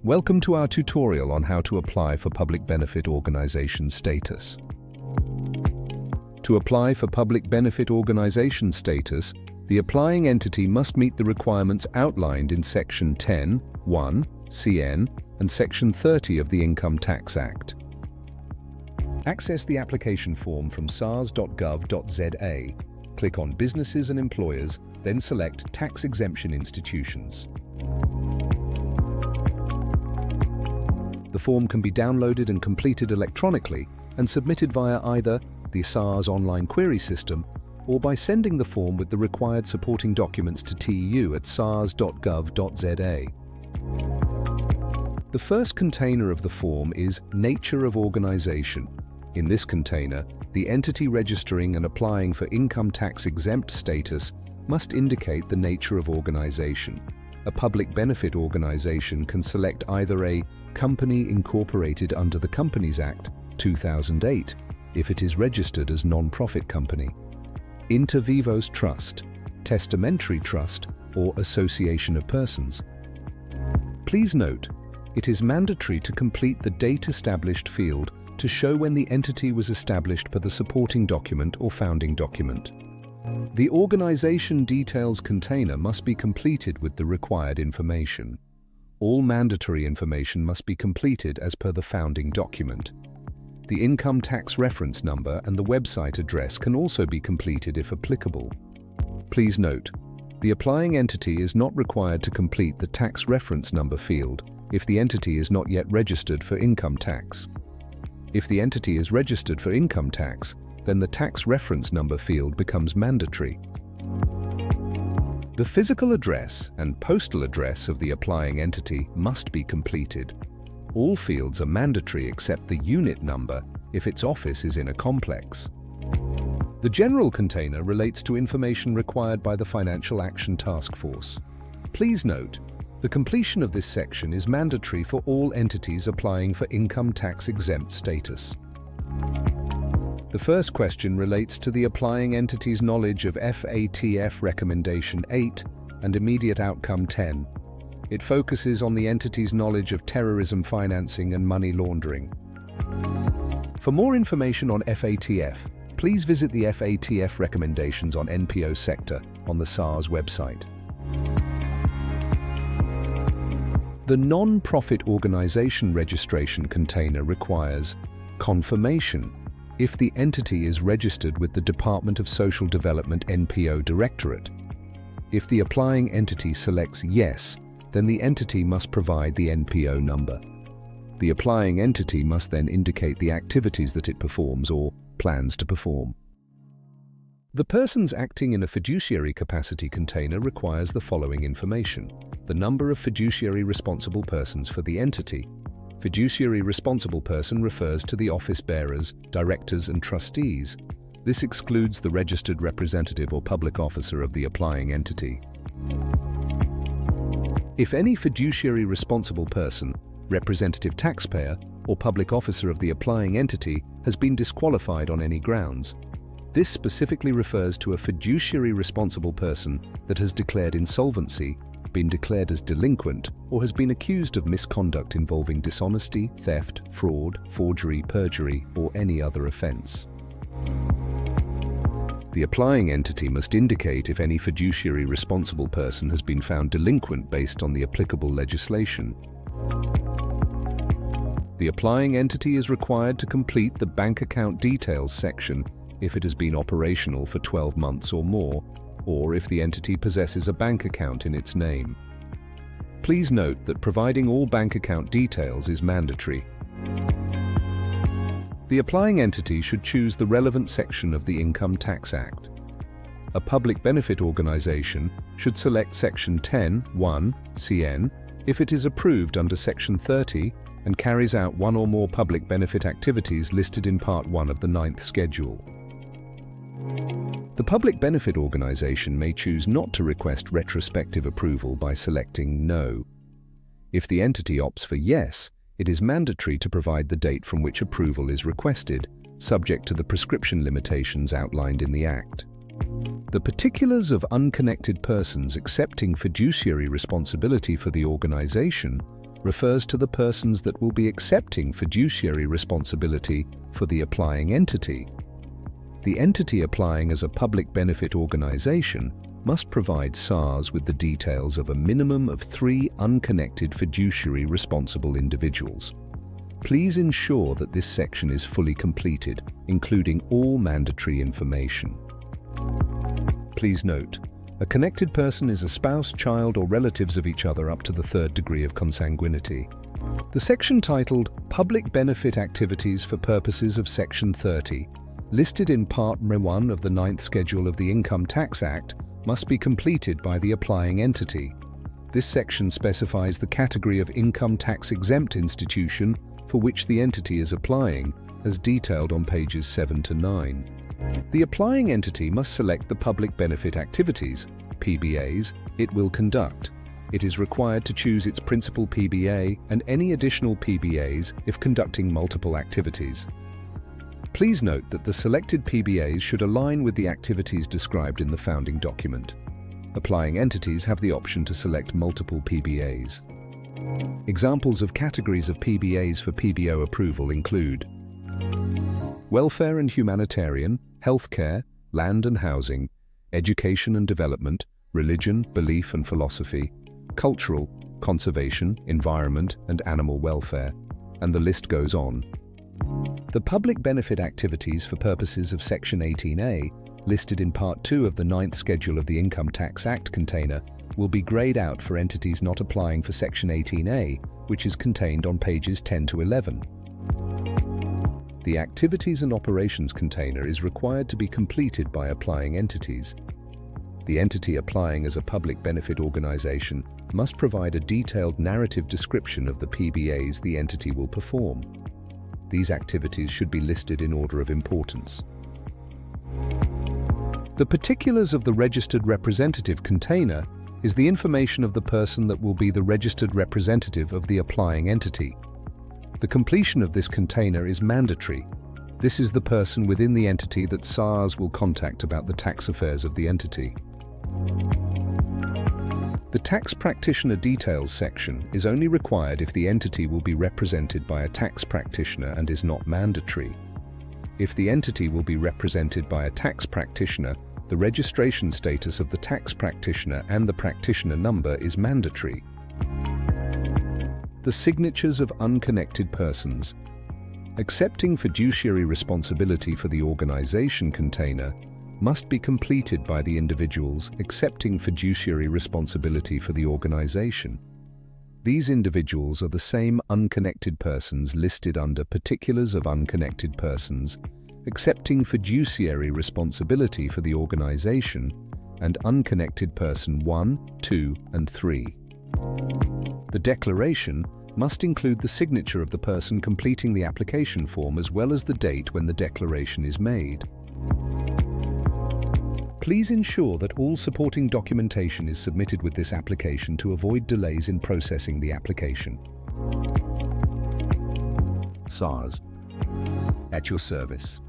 Welcome to our tutorial on how to apply for public benefit organization status. To apply for public benefit organization status, the applying entity must meet the requirements outlined in Section 10(1) CN and Section 30 of the Income Tax Act. Access the application form from sars.gov.za. Click on Businesses and Employers, then select Tax Exemption Institutions. The form can be downloaded and completed electronically and submitted via either the SARS online query system or by sending the form with the required supporting documents to TU at sars.gov.za. The first container of the form is Nature of Organization. In this container, the entity registering and applying for income tax exempt status must indicate the nature of organization. A public benefit organization can select either a company incorporated under the Companies Act 2008 if it is registered as non-profit company, inter vivos trust, testamentary trust, or association of persons. Please note, it is mandatory to complete the date established field to show when the entity was established per the supporting document or founding document. The organization details container must be completed with the required information. All mandatory information must be completed as per the founding document. The income tax reference number and the website address can also be completed if applicable. Please note, the applying entity is not required to complete the tax reference number field if the entity is not yet registered for income tax. If the entity is registered for income tax, then the tax reference number field becomes mandatory. The physical address and postal address of the applying entity must be completed. All fields are mandatory except the unit number if its office is in a complex. The general container relates to information required by the Financial Action Task Force. Please note, the completion of this section is mandatory for all entities applying for income tax exempt status. The first question relates to the applying entity's knowledge of FATF Recommendation 8 and Immediate Outcome 10. It focuses on the entity's knowledge of terrorism financing and money laundering. For more information on FATF, please visit the FATF recommendations on NPO sector on the SARS website. The non-profit organization registration container requires confirmation if the entity is registered with the Department of Social Development NPO Directorate. If the applying entity selects yes, then the entity must provide the NPO number. The applying entity must then indicate the activities that it performs or plans to perform. The persons acting in a fiduciary capacity container requires the following information: the number of fiduciary responsible persons for the entity. Fiduciary responsible person refers to the office bearers, directors, and trustees. This excludes the registered representative or public officer of the applying entity. If any fiduciary responsible person, representative taxpayer, or public officer of the applying entity has been disqualified on any grounds, this specifically refers to a fiduciary responsible person that has declared insolvency, been declared as delinquent, or has been accused of misconduct involving dishonesty, theft, fraud, forgery, perjury, or any other offense. The applying entity must indicate if any fiduciary responsible person has been found delinquent based on the applicable legislation. The applying entity is required to complete the bank account details section if it has been operational for 12 months or more, or if the entity possesses a bank account in its name. Please note that providing all bank account details is mandatory. The applying entity should choose the relevant section of the Income Tax Act. A public benefit organization should select Section 10(1) CN if it is approved under Section 30 and carries out one or more public benefit activities listed in Part 1 of the 9th Schedule. The public benefit organization may choose not to request retrospective approval by selecting No. If the entity opts for yes, it is mandatory to provide the date from which approval is requested, subject to the prescription limitations outlined in the Act. The particulars of unconnected persons accepting fiduciary responsibility for the organization refers to the persons that will be accepting fiduciary responsibility for the applying entity. The entity applying as a public benefit organization must provide SARS with the details of a minimum of 3 unconnected fiduciary responsible individuals. Please ensure that this section is fully completed, including all mandatory information. Please note, a connected person is a spouse, child, or relatives of each other up to the 3rd degree of consanguinity. The section titled Public Benefit Activities for Purposes of Section 30, listed in Part 1 of the 9th Schedule of the Income Tax Act, must be completed by the applying entity. This section specifies the category of income tax exempt institution for which the entity is applying, as detailed on pages 7 to 9. The applying entity must select the public benefit activities, PBAs, it will conduct. It is required to choose its principal PBA and any additional PBAs if conducting multiple activities. Please note that the selected PBAs should align with the activities described in the founding document. Applying entities have the option to select multiple PBAs. Examples of categories of PBAs for PBO approval include welfare and humanitarian, healthcare, land and housing, education and development, religion, belief and philosophy, cultural, conservation, environment and animal welfare, and the list goes on. The public benefit activities for purposes of Section 18A, listed in Part 2 of the 9th Schedule of the Income Tax Act container, will be grayed out for entities not applying for Section 18A, which is contained on pages 10 to 11. The Activities and Operations container is required to be completed by applying entities. The entity applying as a public benefit organization must provide a detailed narrative description of the PBAs the entity will perform. These activities should be listed in order of importance. The particulars of the registered representative container is the information of the person that will be the registered representative of the applying entity. The completion of this container is mandatory. This is the person within the entity that SARS will contact about the tax affairs of the entity. The tax practitioner details section is only required if the entity will be represented by a tax practitioner and is not mandatory. If the entity will be represented by a tax practitioner, the registration status of the tax practitioner and the practitioner number is mandatory. The signatures of unconnected persons. Accepting fiduciary responsibility for the organization container must be completed by the individuals accepting fiduciary responsibility for the organization. These individuals are the same unconnected persons listed under Particulars of Unconnected Persons, accepting fiduciary responsibility for the organization, and unconnected person 1, 2, and 3. The declaration must include the signature of the person completing the application form as well as the date when the declaration is made. Please ensure that all supporting documentation is submitted with this application to avoid delays in processing the application. SARS, at your service.